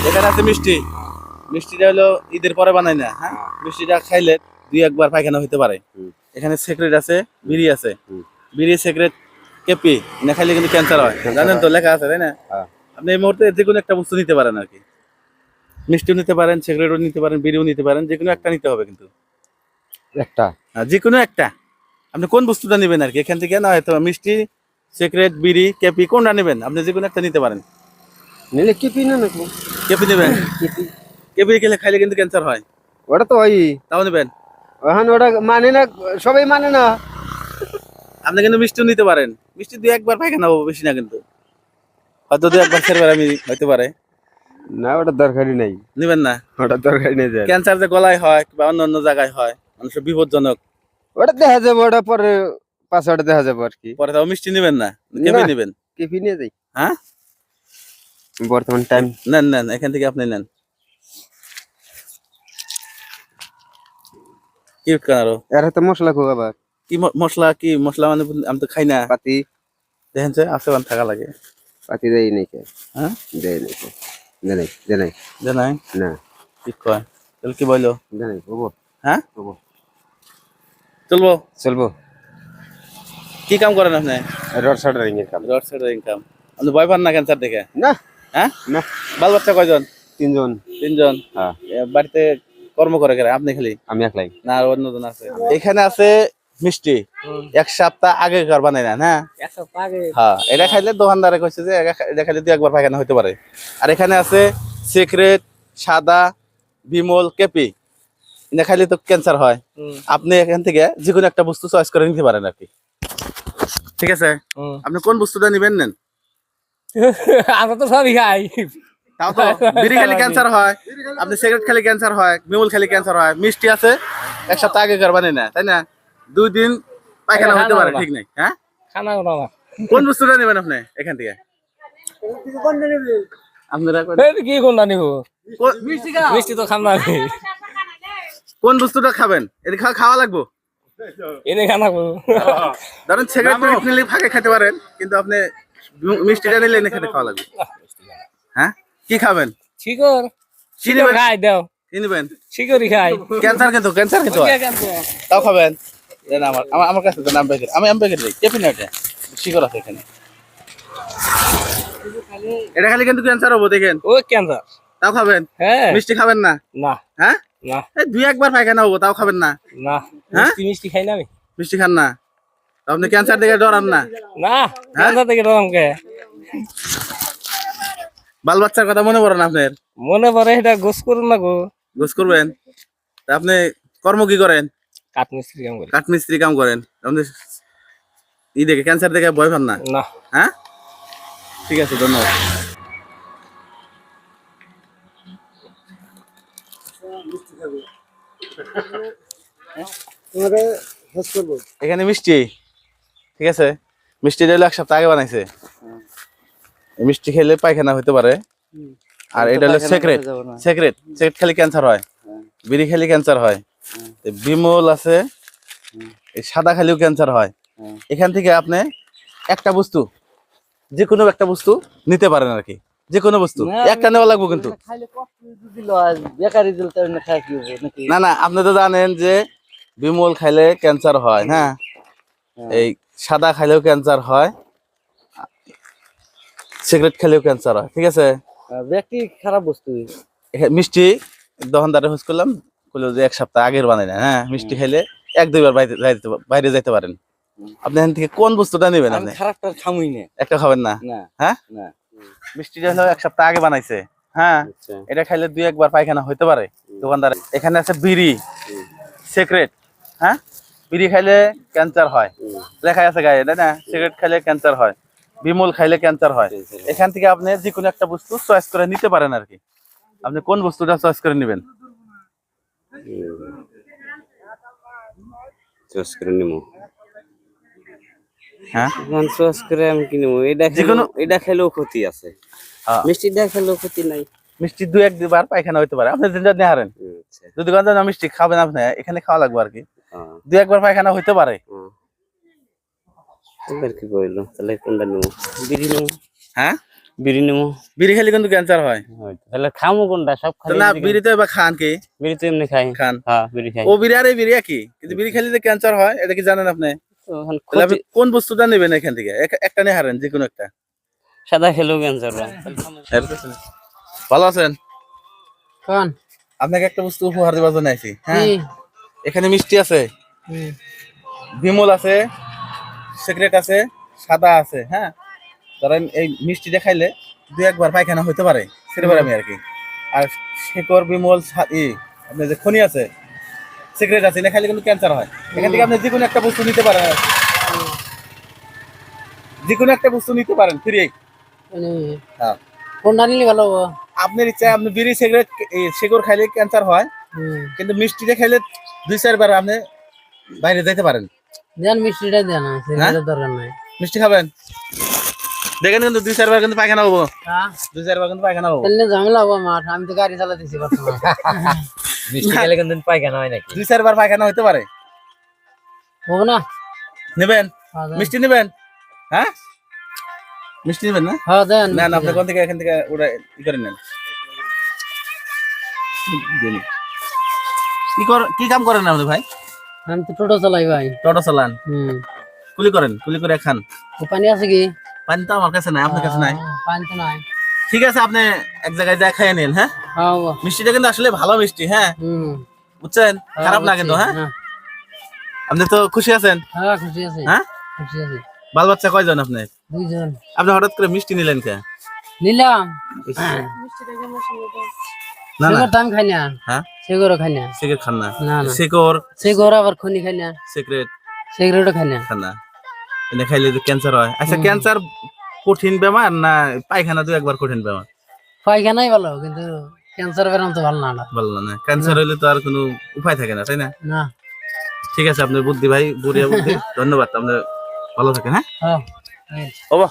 এখানে আছে মিষ্টি। মিষ্টিটা হলো ঈদের পরে বানাই না, হ্যাঁ। মিষ্টিটা খাইলে দুই একবার পায়খানা হইতে পারে। এখানে সিগারেট আছে, বিড়ি আছে। বিড়ি, সিগারেট, কেপি না খাইলে কিন্তু ক্যান্সার হয়, জানেন তো, লেখা আছে, তাই না? আপনি এই মুহূর্তে যে কোনো একটা বস্তু নিতে পারেন আর কি। মিষ্টিও নিতে পারেন, সিগারেটও নিতে পারেন, বিড়িও নিতে পারেন, যে কোনো একটা নিতে হবে কিন্তু। একটা যে কোনো একটা। আপনি কোন বস্তুটা নেবেন আর কি এখান থেকে? না হয়তো মিষ্টি, সিগারেট, বিড়ি, কেপি, কোনটা নেবেন? আপনি যে কোনো একটা নিতে পারেন। নিলে কি পিনা নাকি? কেপি নেবেন? কেপি খেলে খাইলে কিন্তু ক্যান্সার হয়। ওটা তো ওই তাও নেবেন? এখন ওটা মানে না, সবাই মানে না। আপনি কিন্তু মিষ্টিও নিতে পারেন। মিষ্টি দুই একবার পায়খানা হবো, বেশি না কিন্তু। হয়তো দুই একবার সেরবার আমি হইতে পারে। না ওটা দরকারই নাই, নেবেন না? ওটা দরকারই নেই। ক্যান্সার যে গলায় হয় বা অন্য অন্য জায়গায় হয়, মানুষের বিপজ্জনক। ওটা দেখা যাবে, ওটা পরে পাশে দেখা যাবে আর কি। পরে তাও মিষ্টি নেবেন না, কেপি নেবেন? কেপি নিয়ে যাই। হ্যাঁ, বর্তমান টাইম নেন নেন, এখান থেকে আপনি নেন। কি আরো এর তো মশলা খুব আবার কি মশলা? কি মশলা মানে? আমি তো খাই না। পাতি দেখেন যে আছে বান থাকা লাগে। পাতি দেয় নাই কে? হ্যাঁ, দেয় নাই কে? দেয় নাই, দেয় নাই, যে নাই না ঠিক কয়। তাহলে কি বললো? দেয় নাই। হবো, হ্যাঁ, হবো, চলবো। চলবো। কি কাম করেন আপনি? রড শাটারিং এর কাম। Road side income. আপনি ভয় পান না ক্যান্সার দেখে? না হ্যাঁ, না, বাল বাচ্চা কয়জন? 3 জন। 3 জন। হ্যাঁ, বাড়িতে কর্ম করে কেন? আপনি খালি আমি একলাই। না আর অন্যজন আছে? এখানে আছে মিষ্টি, 1 সপ্তাহ আগে ঘর বানাই না, না? 1 সপ্তাহ আগে। হ্যাঁ, এটা খাইলে দোকানদারে কইছে যে এটা খাইলে দুই একবার পায়খানা হতে পারে। আর এখানে আছে সিগারেট, সাদা, বিমল, কেপি, এটা খাইলে তো ক্যান্সার হয়। আপনি এখান থেকে যে কোনো একটা বস্তু চয়েস করে নিতে পারেন আর কি। ঠিক আছে, আপনি কোন বস্তুটা নেবেন নেন। আমরা তো সবই খাই। তাও তো বিড়ি খেলে ক্যান্সার হয়, আপনি সিগারেট খেলে ক্যান্সার হয়, বিমল খেলে ক্যান্সার হয়, মিষ্টি আছে 1 সপ্তাহ আগে ঘর বানাই না, তাই না? 2 দিন পায়খানা হতে পারে, ঠিক নাই? হ্যাঁ, খানা না না। কোন বস্তুটা নেবেন আপনি এখান থেকে? আপনারা কি কোনটা নিব? কোন- মিষ্টি তো খাম না আমি। কোন বস্তুটা খাবেন? এটা খাওয়া লাগবে। এনে খানা করবো। ধরেন সিগারেট নিলে ফাঁকে খেতে পারেন, কিন্তু আপনি মিষ্টিটা নিলে এনে খেতে খাওয়া লাগবে। হ্যাঁ, কি খাবেন? শিকর কি শিকর নেবেন? খাই দাও। কি নেবেন? শিকরই খাই। ক্যান্সার কিন্তু হয়। তাও খাবেন? দেন আমার আমার আমার কাছে দেন, আমি প্যাকেট দিই। কেপি না এটা, শিকড় আছে এখানে। এটা খালি কিন্তু ক্যান্সার হবো, দেখেন। ও ক্যান্সার। তাও খাবেন? হ্যাঁ। মিষ্টি খাবেন না? না হ্যাঁ, না এই দুই একবার পায়খানা হবো, তাও খাবেন না? না। হ্যাঁ? মিষ্টি মিষ্টি খাই না আমি। মিষ্টি খান না? আপনি ক্যান্সার দেখে ডরান না? না ক্যান্সার থেকে রকমকে বাল বাচ্চার কথা মনে পড়ে না আপনার? মনে পড়ে এটা গোস করুন না গো। গোস করবেন? তা আপনি কর্ম কি করেন? কাঠমিস্ত্রি কাম করি। কাঠমিস্ত্রি কাম করেন। আপনি ই দেখে ক্যান্সার দেখে ভয় পান না? না। হ্যাঁ, ঠিক আছে, ধন্যবাদ। এখানে মিষ্টি, ঠিক আছে, মিষ্টি দিলে 1 সপ্তাহ আগে বানাইছে। এই মিষ্টি খেলে পায়খানা হতে পারে। আর এটা হলো সিগারেট। সিগারেট খেলে ক্যান্সার হয়, বিড়ি খেলে ক্যান্সার হয়, বিমল আছে, এই সাদা খেলেও ক্যান্সার হয়। এখান থেকে আপনি একটা বস্তু, যে কোনো একটা বস্তু নিতে পারেন আর কি। যে কোনো বস্তু একটা নেওয়া লাগবে কিন্তু। না না, আপনি তো জানেন যে বিমল খাইলে ক্যান্সার হয়, হ্যাঁ, এই সাদা খাইলেও ক্যান্সার হয়, সিগারেট খেলেও ক্যান্সার হয়, ঠিক আছে। ব্যক্তি খারাপ বস্তু। মিষ্টি দোকানদারে খোঁজ করলাম, বললো যে 1 সপ্তাহ আগের বানাই না। হ্যাঁ, মিষ্টি খাইলে 1-2 বার বাইরে যাইতে পারেন। আপনি এখান থেকে কোন বস্তুটা নেবেন? আপনি খারাপটা খামুই না। একটা খাবেন না? না হ্যাঁ, না। মিষ্টিটা হলো 1 সপ্তাহ আগে বানাইছে। হ্যাঁ, এটা খাইলে 2-1 বার পায়খানা হইতে পারে দোকানদার। এখানে আছে বিড়ি, সিগারেট। হ্যাঁ, বিড়ি খাইলে ক্যান্সার হয়, লেখা আছে গায়ে, তাই না? সিগারেট খাইলে ক্যান্সার হয়, বিমল খাইলে ক্যান্সার হয়। এখান থেকে আপনি যে কোনো একটা বস্তু চয়েস করে নিতে পারেন আর কি। আপনি কোন বস্তুটা চয়েস করে নেবেন? চয়েস করে নিমু। হ্যাঁ, চয়েস করে আমি কি নিমু? এটা খেলেও ক্ষতি আছে, মিষ্টিটা খেলেও ক্ষতি নাই। মিষ্টি 2-1 বার পায়খানা হইতে পারে, আপনি যেটা নিয়ে হারেন। যদি গঞ্জ মিষ্টি খাবেন আপনি, এখানে খাওয়া লাগবে আর কি। 2-1 বার পায়খানা হইতে পারে। এবার কি কইলো তাহলে কোনটা নিমু? বিড়ি নিমু। হ্যাঁ, বিড়ি নেবো। বিড়ি খেলে কিন্তু ক্যান্সার হয়। তাহলে খামো কোনটা? সব তো না, বিড়ি তো এবার খান কি? বিড়ি তো এমনি খাই। খান। হ্যাঁ বিড়ি খাই। ও বিড়ি আর এই বিড়ি একই, কিন্তু বিড়ি খেলে যে ক্যান্সার হয় এটা কি জানেন আপনি? তো এখন তাহলে আপনি কোন বস্তুটা নেবেন এখান থেকে? একটা নিয়ে হারেন, যে কোনো একটা। সাদা খেলেও ক্যান্সার হয়। ভালো আছেন? কোন আপনাকে একটা বস্তু উপহার দেওয়ার জন্য আইছি। হ্যাঁ, এখানে মিষ্টি আছে, বিমল আছে, সিগারেট আছে, সাদা আছে। হ্যাঁ, ধরেন এই মিষ্টিটা খাইলে 2-1 বার পায়খানা হতে পারে, সেটা পারে আমি আর কি। আর শেকর, বিমল, আপনার যে খনি আছে, সিগারেট আছে, এটা খাইলে কিন্তু ক্যান্সার হয়। এখান থেকে আপনি যে কোনো একটা বস্তু নিতে পারেন, যে কোনো একটা বস্তু নিতে পারেন ফ্রি। হ্যাঁ, কোনটা নিলে ভালো হবো? আপনার ইচ্ছা। আপনি বিড়ি, সিগারেট, শেকর খাইলে ক্যান্সার হয়, কিন্তু মিষ্টিটা খাইলে 2-4 বার আপনি বাইরে যেতে পারেন। দেন মিষ্টিটা দেন, সিগারেটের দরকার নাই। মিষ্টি খাবেন? দেখেন কিন্তু 2-4 বার কিন্তু পায়খানা হবো, হ্যাঁ 2-4 বার কিন্তু পায়খানা হবো। তাহলে ঝামেলা হবো আমার, আমি তো গাড়ি চালাতেছি বর্তমানে। মিষ্টি খেলে কিন্তু পায়খানা হয় নাকি? 2-4 বার পায়খানা হতে পারে। হবো না? নেবেন? হ্যাঁ, দেন। মিষ্টি নেবেন? হ্যাঁ, মিষ্টি নেবেন না? হ্যাঁ দেন। নেন, আপনি কোন থেকে, এখান থেকে ওরা ই করে নেন। কি কাম করেন আপনি ভাই? আমি তো টোটো চালাই ভাই। টোটো চালান? হুম। কুলি করেন? কুলি করে খান? ও পানি আছে কি? পানি তো আমার কাছে নাই, আপনার কাছে নাই। পানি তো নাই। ঠিক আছে, আপনি এক জায়গায় যা খাইয়ে নিন। হ্যাঁ, হ্যাঁ হবো। মিষ্টিটা কিন্তু আসলে ভালো মিষ্টি। হ্যাঁ, হুম। বুঝছেন? খারাপ না কিন্তু। হ্যাঁ, আপনি তো খুশি আছেন? হ্যাঁ খুশি আছি। হ্যাঁ, খুশি আছি। বাল বাচ্চা কয়জন আপনার? 2 জন। আপনি হঠাৎ করে মিষ্টি নিলেন কে? নিলাম। না না, সিগারেট আমি খাই না। হ্যাঁ, সিগারেটও খাই না। সিগারেট খান না? না না। শিকর, সিগারেট আবার খনি খাই না। সিগারেট সিগারেটও খাই না। খান না? এটা খাইলে যে ক্যান্সার হয়। আচ্ছা, ক্যান্সার কঠিন বেমার না পায়খানা 2-1 বার কঠিন বেমার? পায়খানাই ভালো, কিন্তু ক্যান্সার বেরাম তো ভালো না। বললো না, ক্যান্সার হইলে তো আর কোনো উপায় থাকে না, তাই না? না। ঠিক আছে, আপনার বুদ্ধি ভাই, বুড়িয়া বুদ্ধি। ধন্যবাদ, আপনার ভালো থাকেন। হ্যাঁ, হ্যাঁ। বাবা।